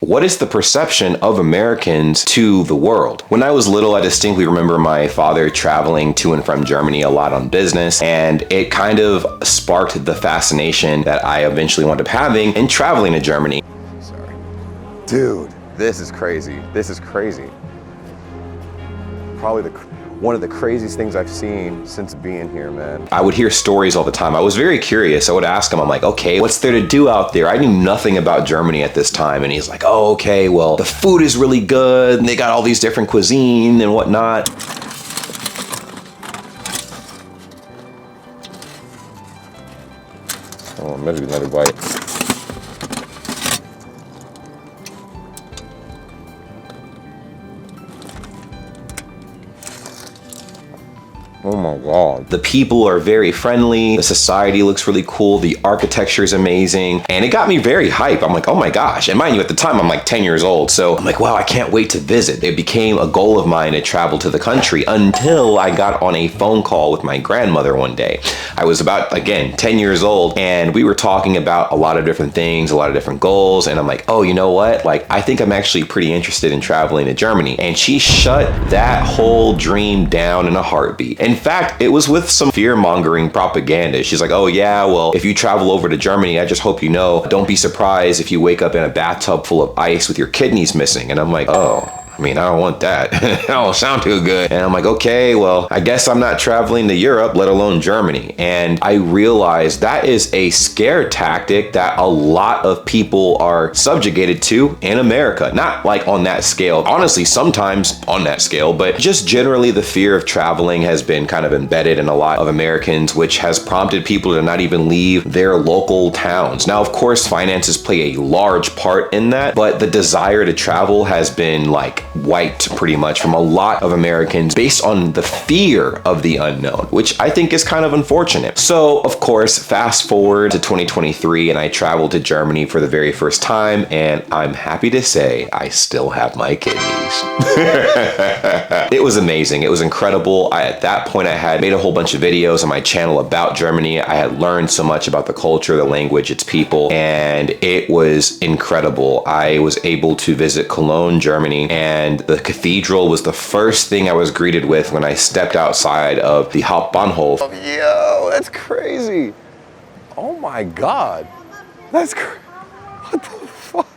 What is the perception of Americans to the world? When I was little, I distinctly remember my father traveling to and from Germany a lot on business, and it kind of sparked the fascination that I eventually wound up having in traveling to Germany. Sorry. Dude, this is crazy. This is crazy. Probably one of the craziest things I've seen since being here, man. I would hear stories all the time. I was very curious. I would ask him, I'm like, okay, what's there to do out there? I knew nothing about Germany at this time. And he's like, oh, okay, well, the food is really good. And they got all these different cuisine and whatnot. Oh, maybe another bite. Oh my God. The people are very friendly. The society looks really cool. The architecture is amazing. And it got me very hype. I'm like, oh my gosh. And mind you, at the time, I'm like 10 years old. So I'm like, wow, I can't wait to visit. It became a goal of mine to travel to the country until I got on a phone call with my grandmother one day. I was about, again, 10 years old, and we were talking about a lot of different things, a lot of different goals. And I'm like, oh, you know what? Like, I think I'm actually pretty interested in traveling to Germany. And she shut that whole dream down in a heartbeat. In fact, it was with some fear-mongering propaganda. She's like, oh yeah, well, if you travel over to Germany, I just hope you know, don't be surprised if you wake up in a bathtub full of ice with your kidneys missing. And I'm like, oh, I mean, I don't want that. That don't sound too good. And I'm like, okay, well, I guess I'm not traveling to Europe, let alone Germany. And I realized that is a scare tactic that a lot of people are subjugated to in America. Not like on that scale, honestly, sometimes on that scale, but just generally the fear of traveling has been kind of embedded in a lot of Americans, which has prompted people to not even leave their local towns. Now, of course, finances play a large part in that, but the desire to travel has been like wiped pretty much from a lot of Americans based on the fear of the unknown, which I think is kind of unfortunate. So, of course, fast forward to 2023 and I traveled to Germany for the very first time, and I'm happy to say I still have my kidneys. It was amazing. It was incredible. At that point, I had made a whole bunch of videos on my channel about Germany. I had learned so much about the culture, the language, its people, and it was incredible. I was able to visit Cologne, Germany, and the cathedral was the first thing I was greeted with when I stepped outside of the Hauptbahnhof. Yo, that's crazy. Oh my God. That's crazy. What the fuck?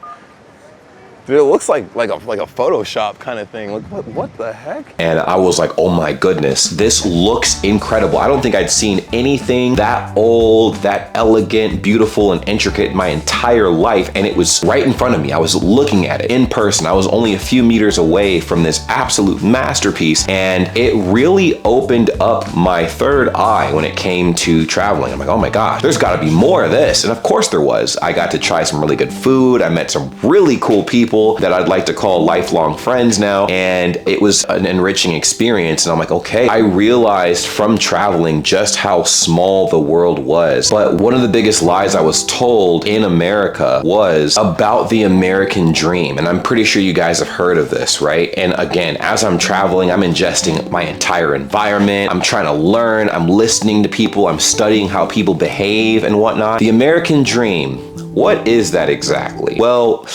Dude, it looks like a Photoshop kind of thing. Like, what the heck? And I was like, oh my goodness, this looks incredible. I don't think I'd seen anything that old, that elegant, beautiful, and intricate my entire life. And it was right in front of me. I was looking at it in person. I was only a few meters away from this absolute masterpiece. And it really opened up my third eye when it came to traveling. I'm like, oh my gosh, there's gotta be more of this. And of course there was. I got to try some really good food. I met some really cool people that I'd like to call lifelong friends now, and it was an enriching experience. And I'm like, okay, I realized from traveling just how small the world was. But one of the biggest lies I was told in America was about the American dream, and I'm pretty sure you guys have heard of this, right? And again, as I'm traveling, I'm ingesting my entire environment. I'm trying to learn, I'm listening to people, I'm studying how people behave and whatnot. The American dream, what is that exactly? Well,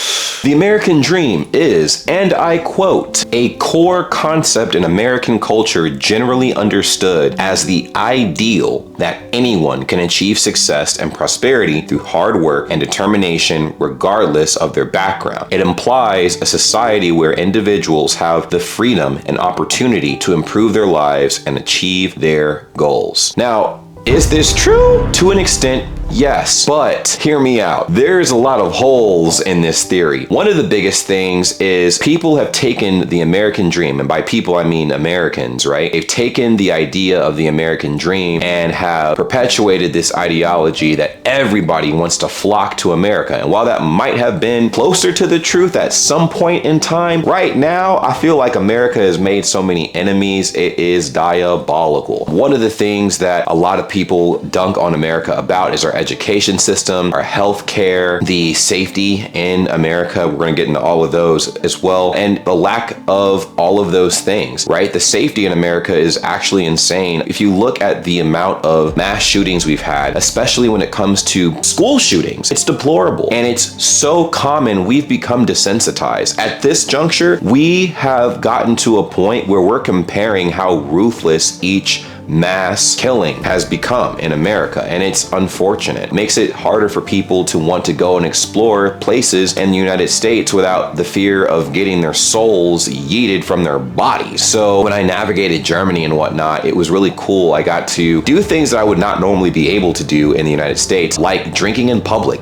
the American dream is, and I quote, a core concept in American culture generally understood as the ideal that anyone can achieve success and prosperity through hard work and determination regardless of their background. It implies a society where individuals have the freedom and opportunity to improve their lives and achieve their goals. Now, is this true? To an extent, yes, but hear me out. There's a lot of holes in this theory. One of the biggest things is people have taken the American dream, and by people I mean Americans, right? They've taken the idea of the American dream and have perpetuated this ideology that everybody wants to flock to America. And while that might have been closer to the truth at some point in time, right now I feel like America has made so many enemies, it is diabolical. One of the things that a lot of people dunk on America about is our education system, our healthcare, the safety in America. We're going to get into all of those as well. And the lack of all of those things, right? The safety in America is actually insane. If you look at the amount of mass shootings we've had, especially when it comes to school shootings, it's deplorable. And it's so common, we've become desensitized. At this juncture, we have gotten to a point where we're comparing how ruthless each mass killing has become in America, and it's unfortunate. It makes it harder for people to want to go and explore places in the United States without the fear of getting their souls yeeted from their bodies. So when I navigated Germany and whatnot, it was really cool. I got to do things that I would not normally be able to do in the United States, like drinking in public.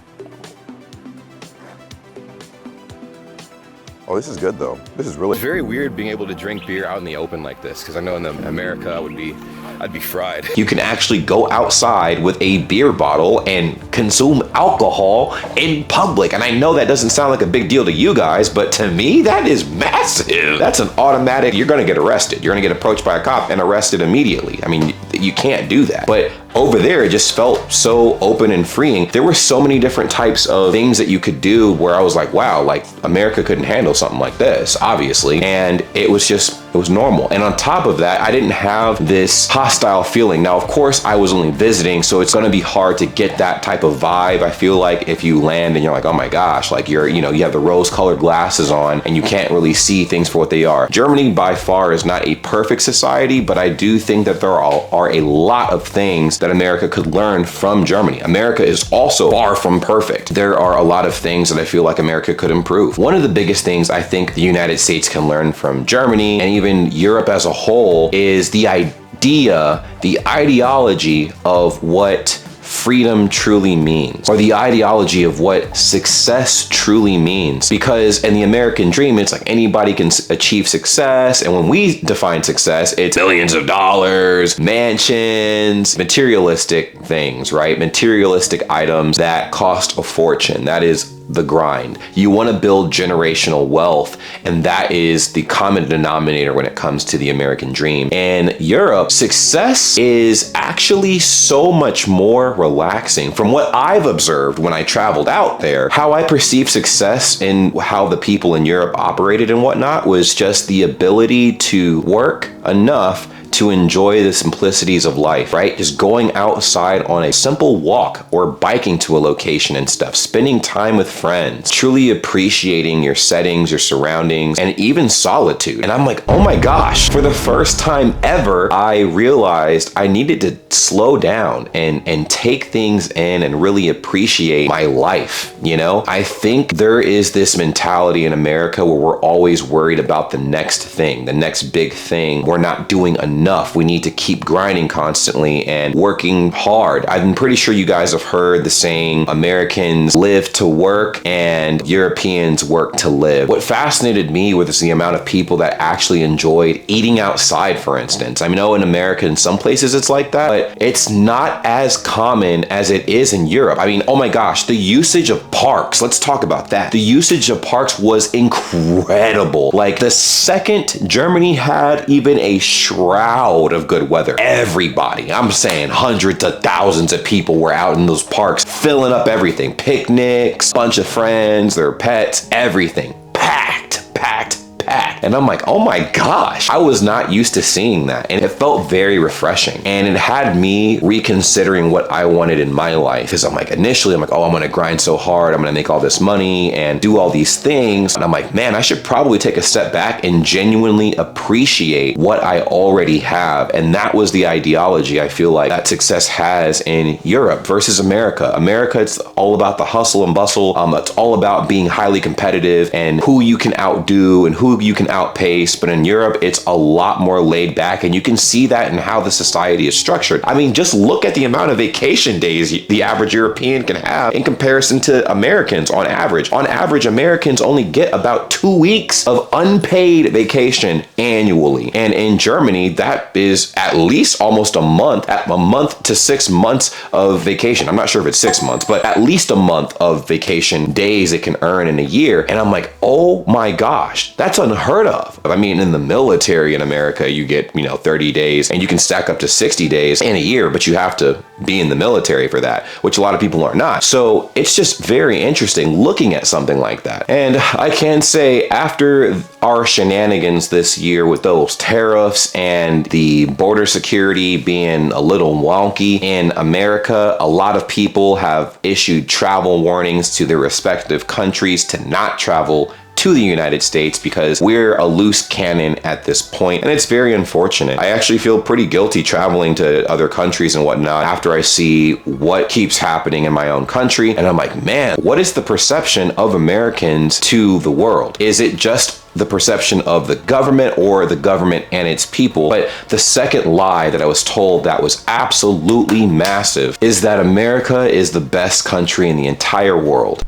Oh, this is good though. This is really It's very weird being able to drink beer out in the open like this, because I know in America I'd be fried. You can actually go outside with a beer bottle and consume alcohol in public. And I know that doesn't sound like a big deal to you guys, but to me, that is massive. That's an automatic, you're gonna get arrested. You're gonna get approached by a cop and arrested immediately. I mean, you can't do that. But over there, it just felt so open and freeing. There were so many different types of things that you could do where I was like, wow, like America couldn't handle something like this, obviously. And it was normal. And on top of that, I didn't have this hostile feeling. Now, of course, I was only visiting, so it's gonna be hard to get that type of vibe. I feel like if you land and you're like, oh my gosh, like you have the rose-colored glasses on and you can't really see things for what they are. Germany by far is not a perfect society, but I do think that there are a lot of things that America could learn from Germany. America is also far from perfect. There are a lot of things that I feel like America could improve. One of the biggest things I think the United States can learn from Germany and even Europe as a whole is the ideology of what freedom truly means, or the ideology of what success truly means. Because in the American dream, it's like anybody can achieve success. And when we define success, it's millions of dollars, mansions, materialistic things, right? Materialistic items that cost a fortune. That is the grind. You want to build generational wealth, and that is the common denominator when it comes to the American dream. In Europe, success is actually so much more relaxing. From what I've observed when I traveled out there, how I perceived success and how the people in Europe operated and whatnot was just the ability to work enough to enjoy the simplicities of life, right? Just going outside on a simple walk or biking to a location and stuff, spending time with friends, truly appreciating your settings, your surroundings, and even solitude. And I'm like, oh my gosh, for the first time ever, I realized I needed to slow down and take things in and really appreciate my life, you know? I think there is this mentality in America where we're always worried about the next thing, the next big thing. We're not doing enough. We need to keep grinding constantly and working hard. I'm pretty sure you guys have heard the saying, Americans live to work and Europeans work to live. What fascinated me was the amount of people that actually enjoyed eating outside, for instance. I know in America, in some places it's like that, but it's not as common as it is in Europe. I mean, oh my gosh, the usage of parks, let's talk about that. The usage of parks was incredible. Like the second Germany had even a shroud of good weather, everybody, I'm saying hundreds of thousands of people were out in those parks, filling up everything, picnics, bunch of friends, their pets, everything, packed. And I'm like, oh my gosh, I was not used to seeing that. And it felt very refreshing. And it had me reconsidering what I wanted in my life. Because I'm like, initially, I'm like, oh, I'm gonna grind so hard. I'm gonna make all this money and do all these things. And I'm like, man, I should probably take a step back and genuinely appreciate what I already have. And that was the ideology I feel like that success has in Europe versus America. America, it's all about the hustle and bustle. It's all about being highly competitive and who you can outdo and who you can outpace. But in Europe, it's a lot more laid back, and you can see that in how the society is structured. I mean, just look at the amount of vacation days the average European can have in comparison to Americans on average. On average, Americans only get about 2 weeks of unpaid vacation annually. And in Germany, that is at least almost a month to 6 months of vacation. I'm not sure if it's 6 months, but at least a month of vacation days it can earn in a year. And I'm like, oh my gosh, that's unheard unheard of. I mean, in the military in America, you get, 30 days and you can stack up to 60 days in a year, but you have to be in the military for that, which a lot of people are not. So it's just very interesting looking at something like that. And I can say, after our shenanigans this year with those tariffs and the border security being a little wonky in America, a lot of people have issued travel warnings to their respective countries to not travel to the United States because we're a loose cannon at this point, and it's very unfortunate. I actually feel pretty guilty traveling to other countries and whatnot after I see what keeps happening in my own country, and I'm like, man, what is the perception of Americans to the world? Is it just the perception of the government or the government and its people? But the second lie that I was told that was absolutely massive is that America is the best country in the entire world.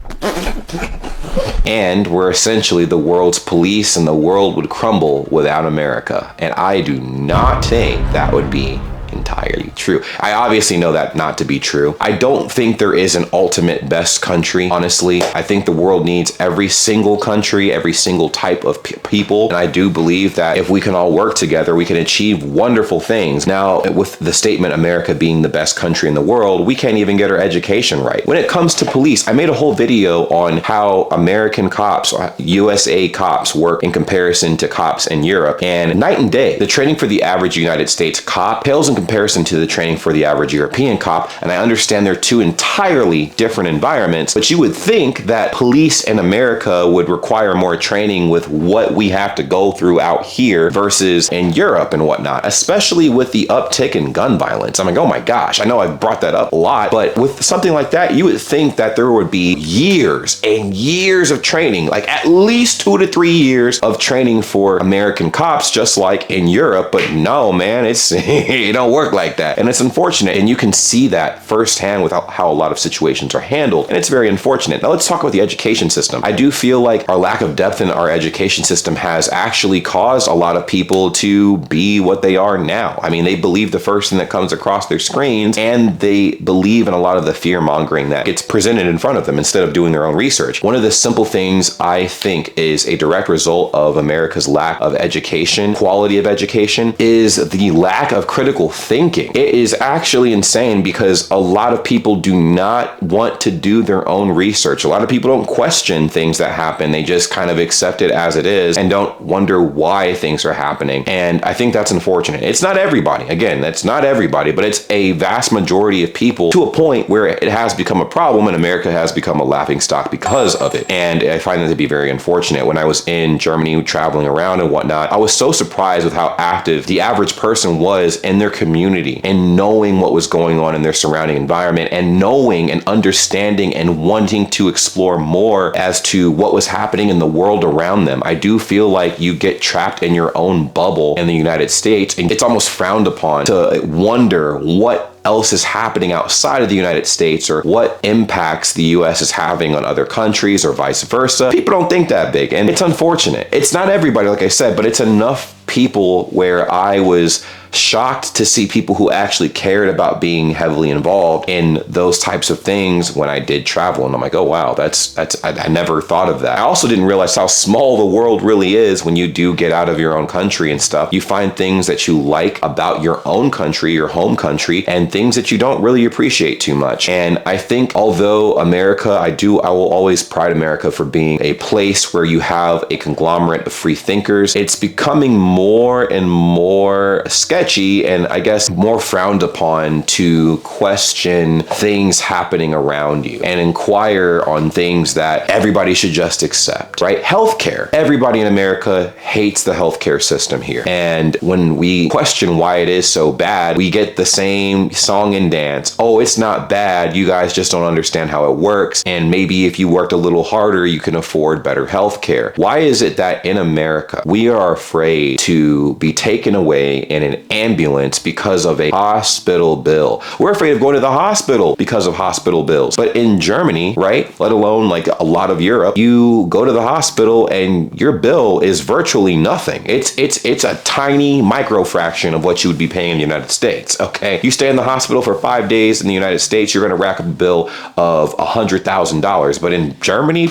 And we're essentially the world's police, and the world would crumble without America. And I do not think that would be entirely true. I obviously know that not to be true. I don't think there is an ultimate best country, honestly. I think the world needs every single country, every single type of people. And I do believe that if we can all work together, we can achieve wonderful things. Now, with the statement America being the best country in the world, we can't even get our education right. When it comes to police, I made a whole video on how American cops, USA cops, work in comparison to cops in Europe. And night and day, the training for the average United States cop pales in comparison to the training for the average European cop. And I understand they're two entirely different environments, but you would think that police in America would require more training with what we have to go through out here versus in Europe and whatnot, especially with the uptick in gun violence. I'm like, oh my gosh, I know I've brought that up a lot, but with something like that, you would think that there would be years and years of training, like at least 2 to 3 years of training for American cops, just like in Europe. But no, man, it's it don't work like that. And it's unfortunate. And you can see that firsthand with how a lot of situations are handled. And it's very unfortunate. Now let's talk about the education system. I do feel like our lack of depth in our education system has actually caused a lot of people to be what they are now. I mean, they believe the first thing that comes across their screens, and they believe in a lot of the fear mongering that gets presented in front of them instead of doing their own research. One of the simple things I think is a direct result of America's lack of education, quality of education, is the lack of critical thinking. It is actually insane because a lot of people do not want to do their own research. A lot of people don't question things that happen. They just kind of accept it as it is and don't wonder why things are happening. And I think that's unfortunate. It's not everybody. Again, that's not everybody, but it's a vast majority of people, to a point where it has become a problem, and America has become a laughingstock because of it. And I find that to be very unfortunate. When I was in Germany traveling around and whatnot, I was so surprised with how active the average person was in their community and knowing what was going on in their surrounding environment, and knowing and understanding and wanting to explore more as to what was happening in the world around them. I do feel like you get trapped in your own bubble in the United States, and it's almost frowned upon to wonder what else is happening outside of the United States, or what impacts the US is having on other countries, or vice versa. People don't think that big, and it's unfortunate. It's not everybody, like I said, but it's enough people where I was shocked to see people who actually cared about being heavily involved in those types of things when I did travel. And I'm like, oh wow, I never thought of that. I also didn't realize how small the world really is when you do get out of your own country and stuff. You find things that you like about your own country, your home country, and things that you don't really appreciate too much. And I think although America, I will always pride America for being a place where you have a conglomerate of free thinkers, it's becoming more and more sketchy, and I guess more frowned upon to question things happening around you and inquire on things that everybody should just accept, right? Healthcare. Everybody in America hates the healthcare system here. And when we question why it is so bad, we get the same song and dance. Oh, it's not bad. You guys just don't understand how it works. And maybe if you worked a little harder, you can afford better healthcare. Why is it that in America, we are afraid to be taken away in an ambulance because of a hospital bill? We're afraid of going to the hospital because of hospital bills. But in Germany, right, let alone like a lot of Europe, you go to the hospital and your bill is virtually nothing. It's a tiny micro fraction of what you would be paying in the United States. Okay, you stay in the hospital for 5 days in the United States, you're going to rack up a bill of $100,000. But in Germany,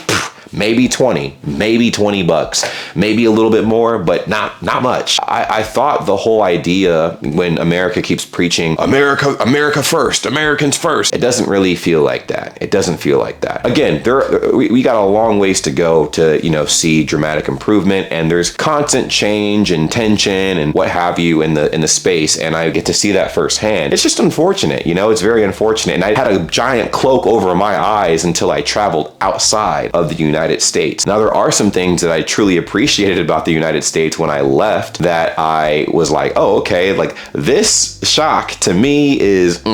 maybe 20, maybe 20 bucks, maybe a little bit more, but not much. I thought the whole idea when America keeps preaching America first, Americans first, it doesn't really feel like that. It doesn't feel like that. Again, we got a long ways to go to, see dramatic improvement, and there's constant change and tension and what have you in the space, and I get to see that firsthand. It's just unfortunate, it's very unfortunate. And I had a giant cloak over my eyes until I traveled outside of the United States. Now, there are some things that I truly appreciated about the United States when I left that I was like, oh, okay, like this shock to me is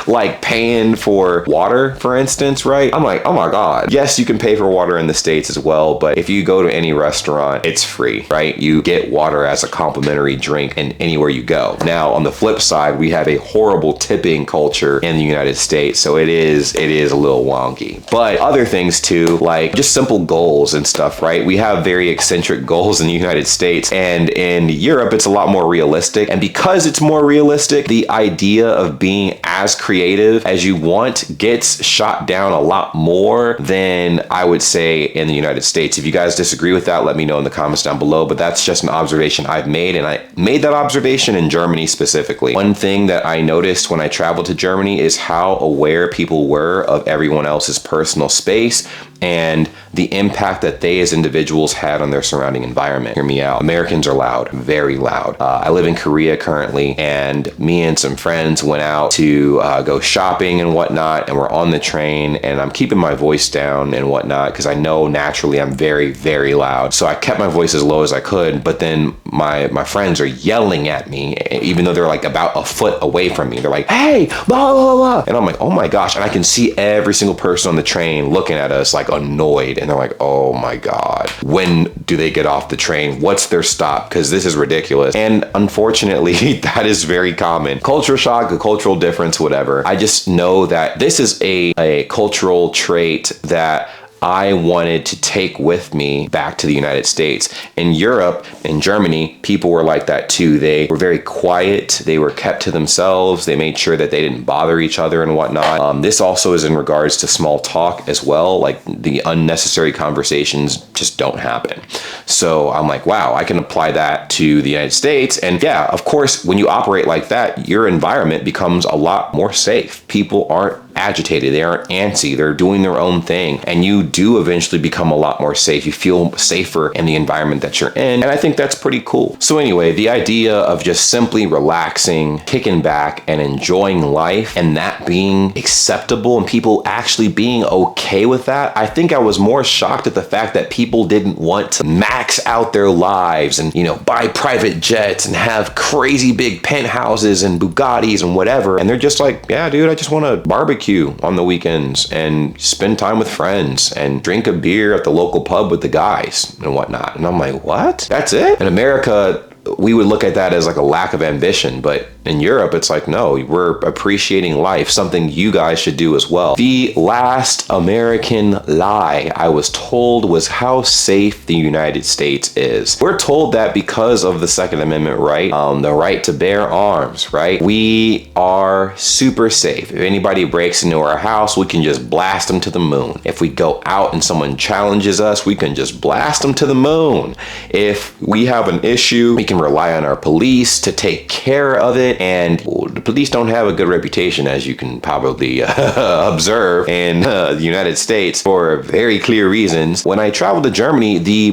like paying for water, for instance, right? I'm like, oh my God. Yes, you can pay for water in the States as well, but if you go to any restaurant, it's free, right? You get water as a complimentary drink and anywhere you go. Now, on the flip side, we have a horrible tipping culture in the United States, so it is a little wonky. But other things too, like just simple goals and stuff, right? We have very eccentric goals in the United States, and in Europe, it's a lot more realistic. And because it's more realistic, the idea of being as creative as you want gets shot down a lot more than I would say in the United States. If you guys disagree with that, let me know in the comments down below, but that's just an observation I've made, and I made that observation in Germany specifically. One thing that I noticed when I traveled to Germany is how aware people were of everyone else's personal space and the impact that they as individuals had on their surrounding environment. Hear me out. Americans are loud, very loud. I live in Korea currently, and me and some friends went out to go shopping and whatnot, and we're on the train, and I'm keeping my voice down and whatnot because I know naturally I'm very, very loud. So I kept my voice as low as I could, but then my friends are yelling at me, even though they're like about a foot away from me. They're like, hey, blah, blah, blah. And I'm like, oh my gosh. And I can see every single person on the train looking at us like annoyed, and they're like, oh my God, when do they get off the train? What's their stop? Because this is ridiculous. And unfortunately, that is very common. Culture shock, a cultural difference, whatever. I just know that this is a cultural trait that I wanted to take with me back to the United States. In Europe, in Germany, people were like that too. They were very quiet. They were kept to themselves. They made sure that they didn't bother each other and whatnot. This also is in regards to small talk as well. Like the unnecessary conversations just don't happen. So I'm like, wow, I can apply that to the United States. And yeah, of course, when you operate like that, your environment becomes a lot more safe. People aren't agitated, they aren't antsy, they're doing their own thing, and you do eventually become a lot more safe. You feel safer in the environment that you're in, and I think that's pretty cool. So anyway, the idea of just simply relaxing, kicking back, and enjoying life, and that being acceptable, and people actually being okay with that, I think I was more shocked at the fact that people didn't want to max out their lives and, buy private jets and have crazy big penthouses and Bugattis and whatever, and they're just like, yeah, dude, I just want to barbecue on the weekends and spend time with friends and drink a beer at the local pub with the guys and whatnot. And I'm like, what? That's it? In America, we would look at that as like a lack of ambition, but in Europe, it's like, no, we're appreciating life, something you guys should do as well. The last American lie I was told was how safe the United States is. We're told that because of the Second Amendment right, the right to bear arms, right? We are super safe. If anybody breaks into our house, we can just blast them to the moon. If we go out and someone challenges us, we can just blast them to the moon. If we have an issue, we can rely on our police to take care of it. And the police don't have a good reputation, as you can probably observe in the United States, for very clear reasons. When I traveled to Germany, the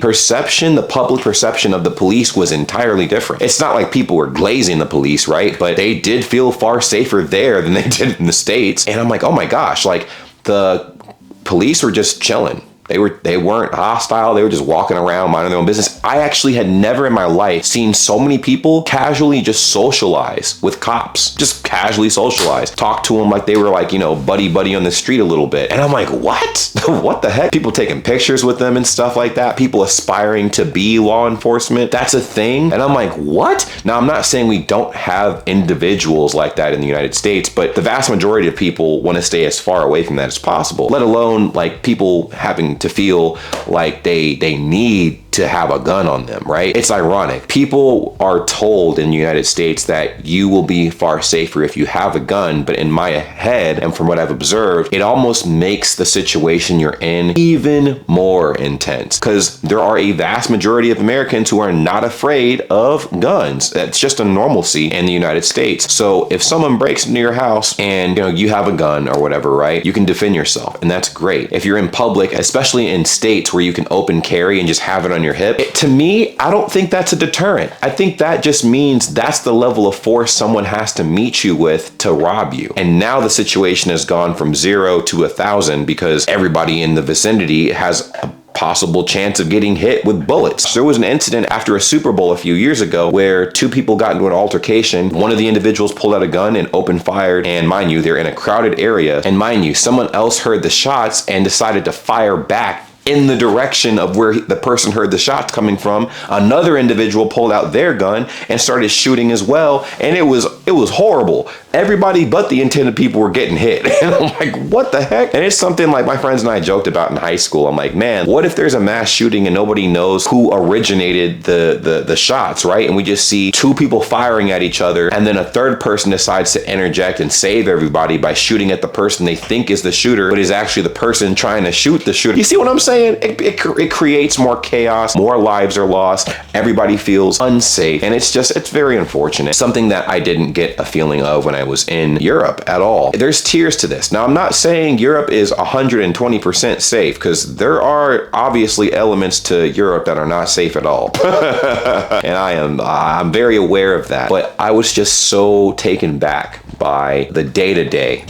public perception of the police was entirely different. It's not like people were glazing the police, right? But they did feel far safer there than they did in the States. And I'm like, oh my gosh, like the police were just chilling. They weren't hostile. They were just walking around minding their own business. I actually had never in my life seen so many people casually just socialize with cops, just casually socialize, talk to them like they were like, buddy on the street a little bit. And I'm like, what? What the heck? People taking pictures with them and stuff like that. People aspiring to be law enforcement. That's a thing. And I'm like, what? Now, I'm not saying we don't have individuals like that in the United States, but the vast majority of people want to stay as far away from that as possible, let alone like people having to feel like they need to have a gun on them, right? It's ironic. People are told in the United States that you will be far safer if you have a gun, but in my head, and from what I've observed, it almost makes the situation you're in even more intense, because there are a vast majority of Americans who are not afraid of guns. That's just a normalcy in the United States. So if someone breaks into your house and you have a gun or whatever, right, you can defend yourself, and that's great. If you're in public, especially in states where you can open carry and just have it on your hip, to me, I don't think that's a deterrent. I think that just means that's the level of force someone has to meet you with to rob you. And now the situation has gone from 0 to 1,000 because everybody in the vicinity has a possible chance of getting hit with bullets. There was an incident after a Super Bowl a few years ago where two people got into an altercation. One of the individuals pulled out a gun and opened fire, and mind you, they're in a crowded area, and mind you, someone else heard the shots and decided to fire back in the direction of where the person heard the shots coming from. Another individual pulled out their gun and started shooting as well, and it was horrible. Everybody but the intended people were getting hit. And I'm like, what the heck? And it's something like my friends and I joked about in high school. I'm like, man, what if there's a mass shooting and nobody knows who originated the shots, right? And we just see two people firing at each other, and then a third person decides to interject and save everybody by shooting at the person they think is the shooter, but is actually the person trying to shoot the shooter. You see what I'm saying? It creates more chaos, more lives are lost, everybody feels unsafe, and it's very unfortunate. Something that I didn't get a feeling of when I was in Europe at all. There's tiers to this. Now, I'm not saying Europe is 120% safe, because there are obviously elements to Europe that are not safe at all. And I'm very aware of that. But I was just so taken back by the day-to-day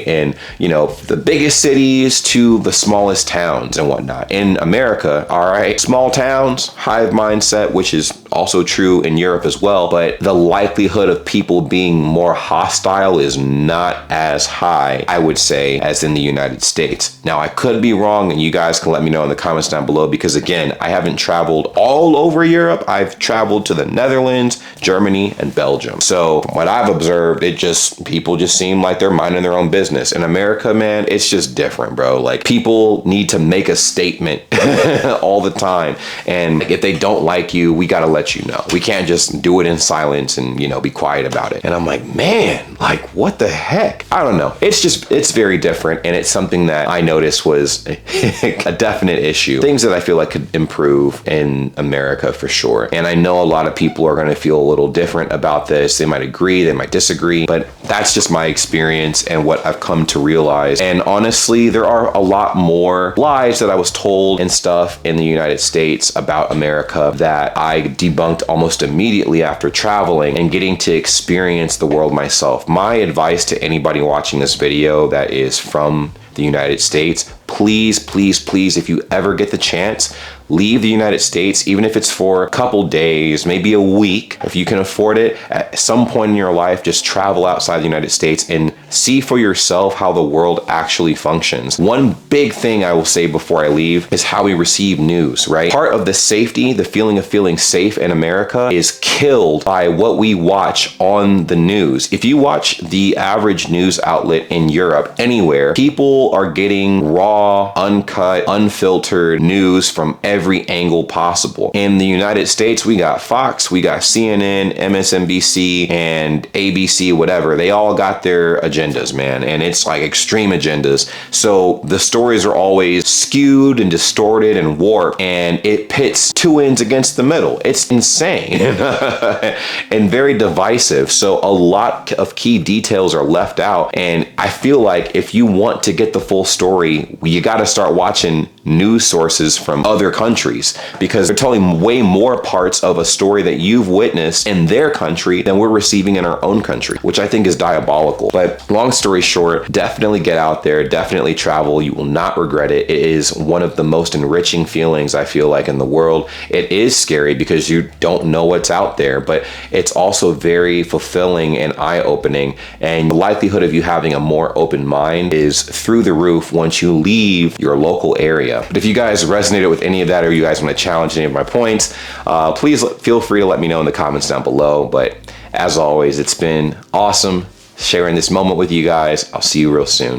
in, the biggest cities to the smallest towns and whatnot. In America, all right, small towns, hive mindset, which is also true in Europe as well, but the likelihood of people being more hostile is not as high, I would say, as in the United States. Now, I could be wrong, and you guys can let me know in the comments down below, because again, I haven't traveled all over Europe. I've traveled to the Netherlands, Germany, and Belgium. So from what I've observed, people just seem like they're minding their own business. In America, man, it's just different, bro. Like, people need to make a statement all the time, and if they don't like you, we gotta let you know. We can't just do it in silence and be quiet about it. And I'm like, man, like, what the heck? I don't know. It's very different, and it's something that I noticed was a definite issue. Things that I feel like could improve in America for sure. And I know a lot of people are going to feel a little different about this. They might agree, they might disagree, but that's just my experience and what I've come to realize. And honestly, there are a lot more lies that I was told and stuff in the United States about America that I debunked almost immediately after traveling and getting to experience the world myself. My advice to anybody watching this video that is from the United States, please, please, please, if you ever get the chance, leave the United States, even if it's for a couple days, maybe a week. If you can afford it, at some point in your life, just travel outside the United States and see for yourself how the world actually functions. One big thing I will say before I leave is how we receive news, right? Part of the safety, the feeling of feeling safe in America, is killed by what we watch on the news. If you watch the average news outlet in Europe, anywhere, people are getting raw, uncut, unfiltered news from every angle possible. In the United States, we got Fox, we got CNN, MSNBC, and ABC, whatever. They all got their agendas, man, and it's like extreme agendas. So the stories are always skewed and distorted and warped, and it pits two ends against the middle. It's insane and very divisive. So a lot of key details are left out, and I feel like if you want to get the full story, you got to start watching news sources from other countries, because they're telling way more parts of a story that you've witnessed in their country than we're receiving in our own country, which I think is diabolical. But long story short, definitely get out there, definitely travel. You will not regret it. It is one of the most enriching feelings I feel like in the world. It is scary because you don't know what's out there, but it's also very fulfilling and eye-opening, and the likelihood of you having a more open mind is through the roof once you leave your local area. But if you guys resonated with any of that, or you guys want to challenge any of my points, please feel free to let me know in the comments down below. But as always, it's been awesome sharing this moment with you guys. I'll see you real soon.